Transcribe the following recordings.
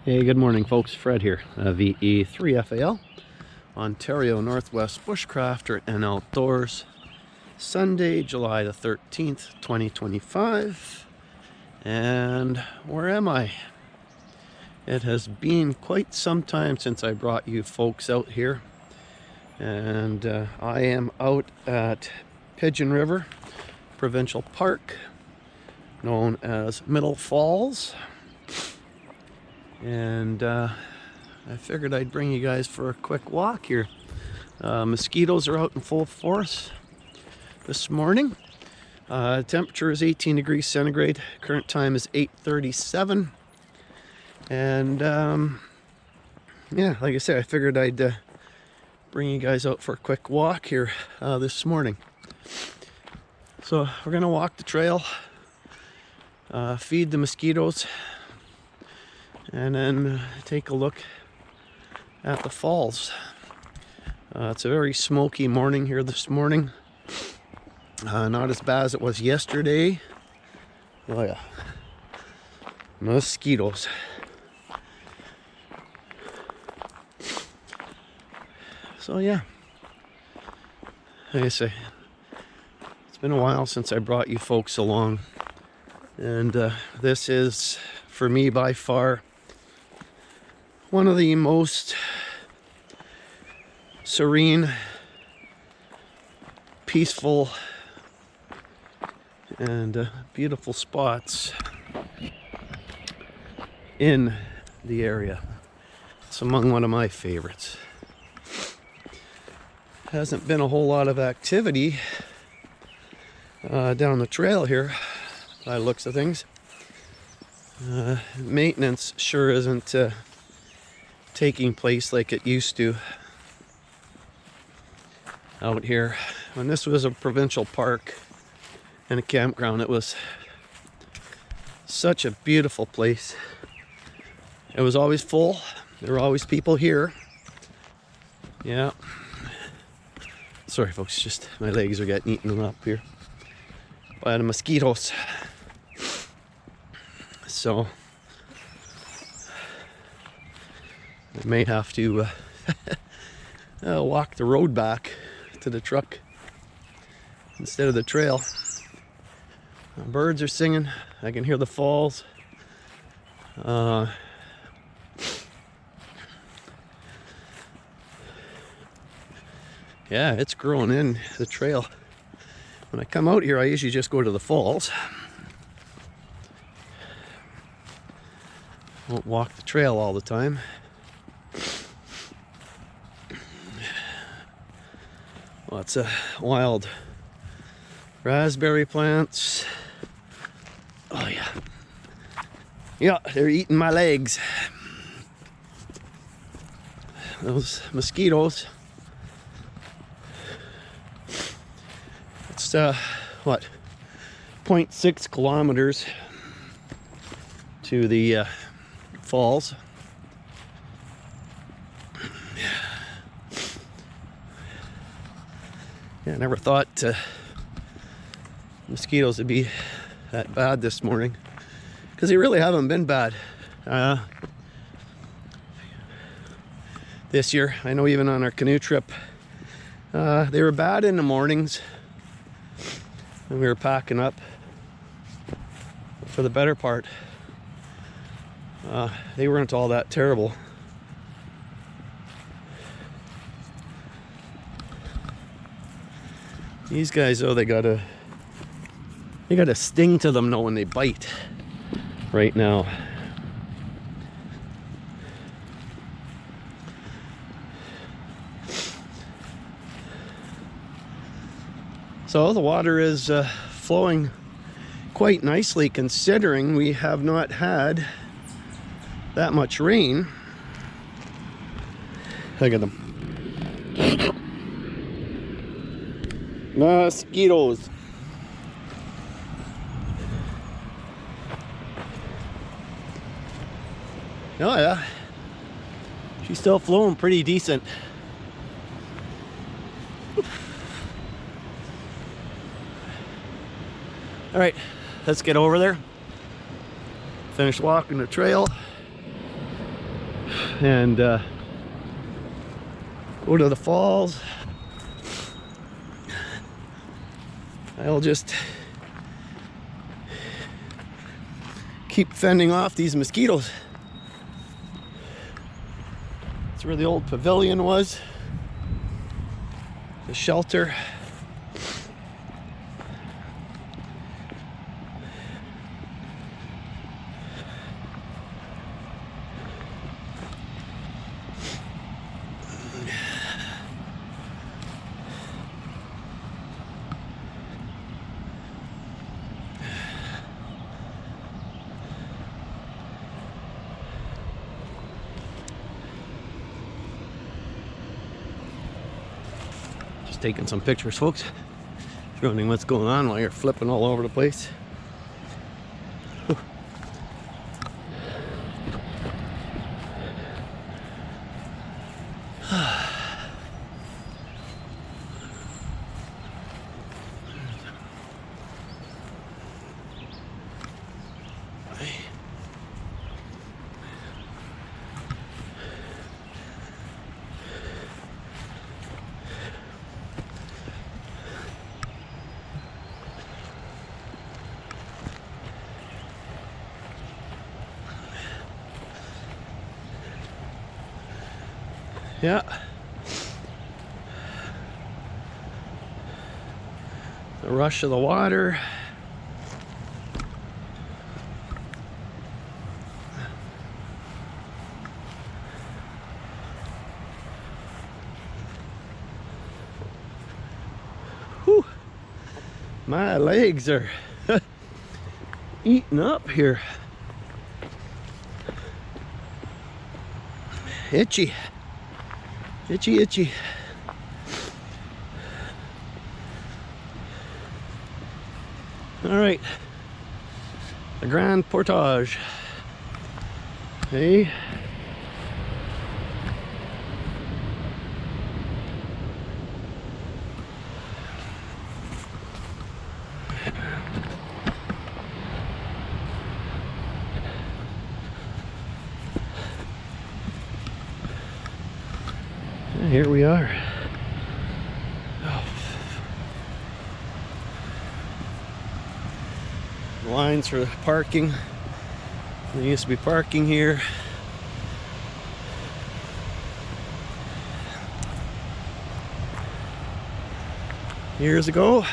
Hey, good morning folks. Fred here, VE3FAL, Ontario Northwest Bushcrafter and Outdoors. Sunday, July the 13th, 2025. And where am I? It has been quite some time since I brought you folks out here. And I am out at Pigeon River Provincial Park, known as Middle Falls. And I figured I'd bring you guys for a quick walk here. Mosquitoes are out in full force this morning. Temperature is 18 degrees centigrade. Current time is 8:37. And yeah, like I said, I figured I'd bring you guys out for a quick walk here this morning. So we're gonna walk the trail, feed the mosquitoes, and then take a look at the falls. It's a very smoky morning here this morning. Not as bad as it was yesterday. Oh yeah, mosquitoes. So yeah, like I say, it's been a while since I brought you folks along, and this is, for me, by far one of the most serene, peaceful, and beautiful spots in the area. It's among one of my favorites. Hasn't been a whole lot of activity down the trail here by the looks of things. Maintenance sure isn't taking place like it used to out here. When this was a provincial park and a campground, it was such a beautiful place. It was always full. There were always people here. Yeah. Sorry folks, just my legs are getting eaten up here by the mosquitoes. So I may have to walk the road back to the truck instead of the trail. Birds are singing. I can hear the falls. Yeah, it's growing in the trail. When I come out here, I usually just go to the falls. Won't walk the trail all the time. Lots of wild raspberry plants. Oh yeah. Yeah, they're eating my legs. Those mosquitoes. It's what, 0.6 kilometers to the falls. Yeah, I never thought mosquitoes would be that bad this morning, because they really haven't been bad this year. I know even on our canoe trip, they were bad in the mornings when we were packing up. But for the better part, they weren't all that terrible. These guys, though, they got a sting to them, though, when they bite right now. So the water is flowing quite nicely, considering we have not had that much rain. Look at them. Mosquitoes. Oh yeah, she's still flowing pretty decent. All right, let's get over there. Finish walking the trail. and go to the falls. I'll just keep fending off these mosquitoes. That's where the old pavilion was, the shelter. Taking some pictures, folks. If you're wondering what's going on while you're flipping all over the place. Yeah. The rush of the water. Whew. My legs are eating up here. Itchy. Itchy, itchy. All right, the Grand Portage. Hey. Here we are. Oh. Lines for parking. There used to be parking here. Years ago.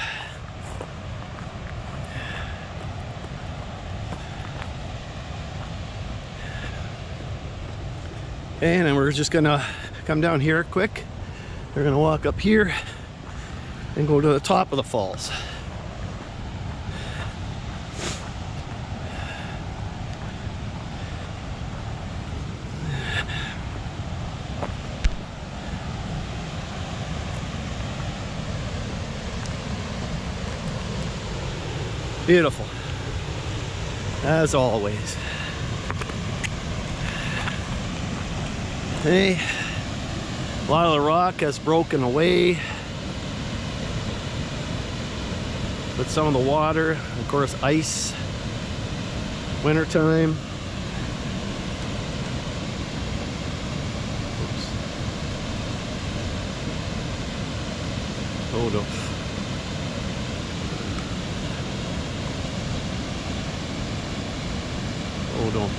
And then we're just gonna come down here quick. We're gonna walk up here and go to the top of the falls. Beautiful, as always. Hey, a lot of the rock has broken away, but some of the water, of course, ice, wintertime. Oops. Hold up. Hold on.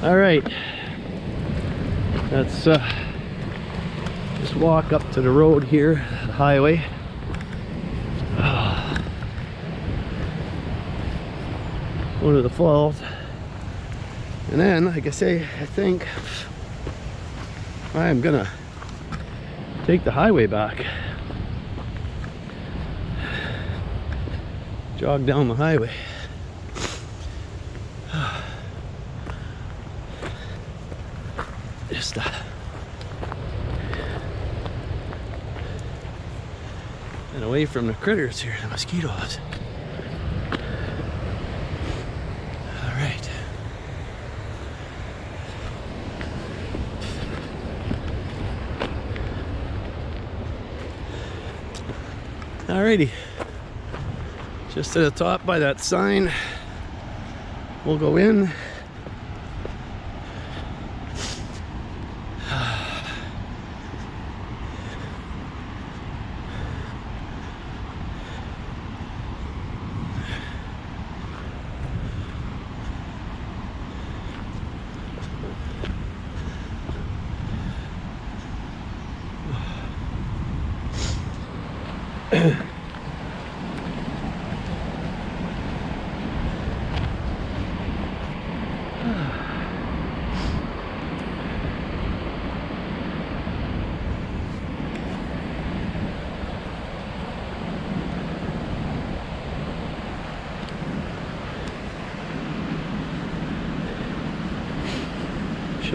All right, let's just walk up to the road here, the highway. Go to the falls, and then, like I say, I think I'm gonna take the highway back, jog down the highway. Just and away from the critters here, the mosquitoes. All right. Alrighty. Just to the top by that sign. We'll go in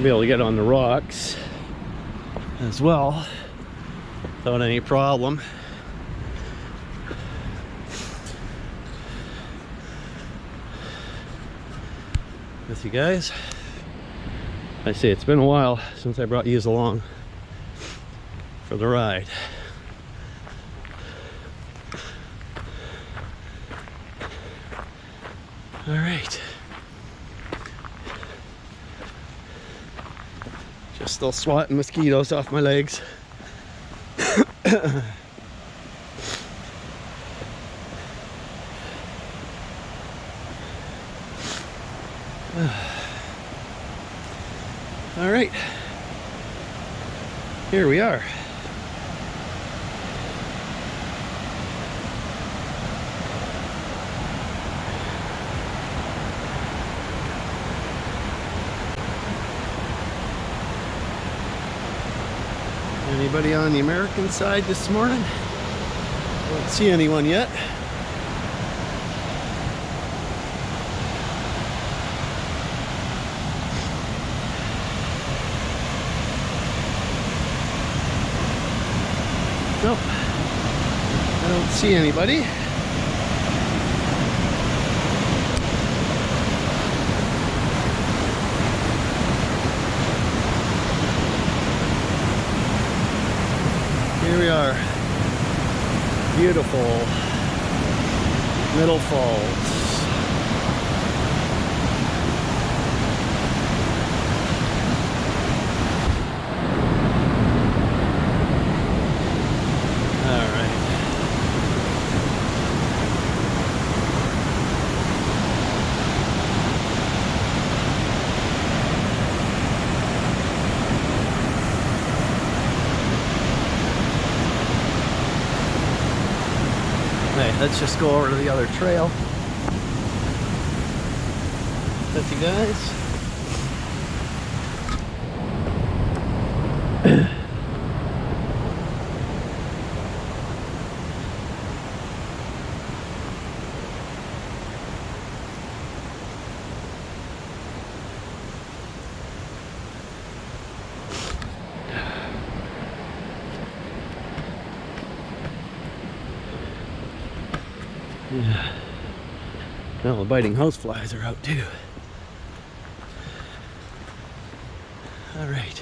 be able to get on the rocks as well without any problem. With you guys. I say it's been a while since I brought yous along for the ride. All right. Just still swatting mosquitoes off my legs. All right, here we are. Anybody on the American side this morning? Don't see anyone yet. Nope, I don't see anybody. Here we are, beautiful Middle Falls. Hey, let's just go over to the other trail with you guys. Yeah. Well, the biting houseflies are out too. All right.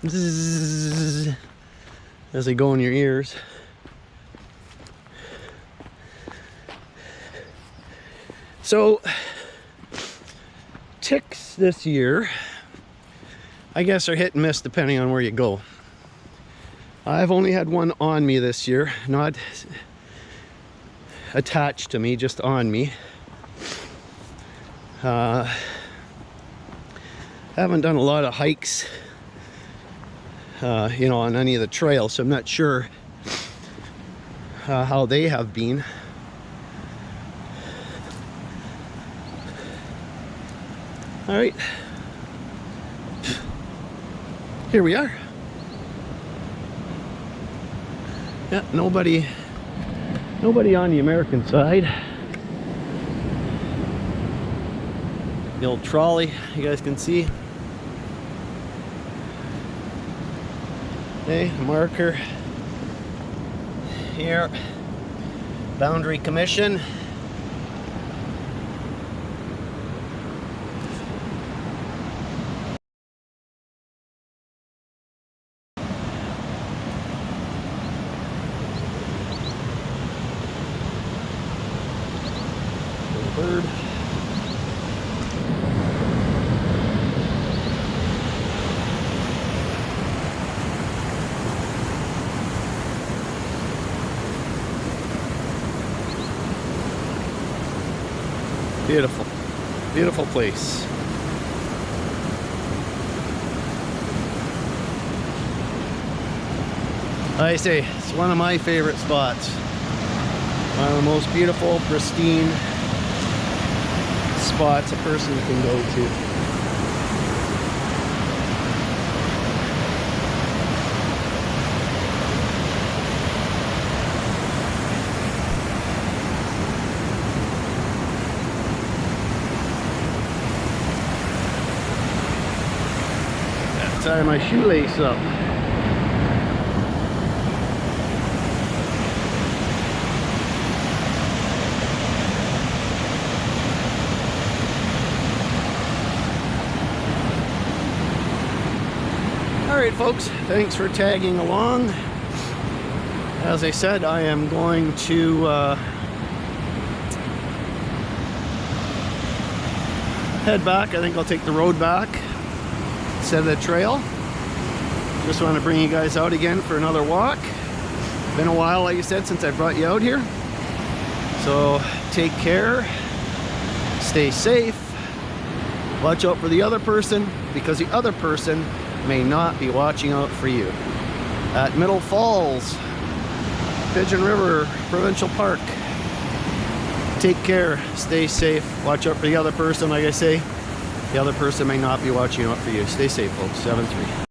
Zzz, as they go in your ears. So ticks this year, I guess, are hit and miss depending on where you go. I've only had one on me this year, not attached to me, just on me. Haven't done a lot of hikes you know, on any of the trails, so I'm not sure how they have been. All right, here we are. Yeah, nobody on the American side. The old trolley, you guys can see. Okay, marker here, Boundary Commission. Bird. Beautiful, beautiful place. Like I say, it's one of my favorite spots. One of the most beautiful, pristine spots a person can go to. Tie my shoelace up. Alright folks, thanks for tagging along. As I said, I am going to head back. I think I'll take the road back instead of the trail. Just want to bring you guys out again for another walk. Been a while, like I said, since I brought you out here. So take care, stay safe, watch out for the other person, because the other person may not be watching out for you. At Middle Falls, Pigeon River Provincial Park. Take care, stay safe, watch out for the other person. Like I say, the other person may not be watching out for you. Stay safe, folks. 7-3.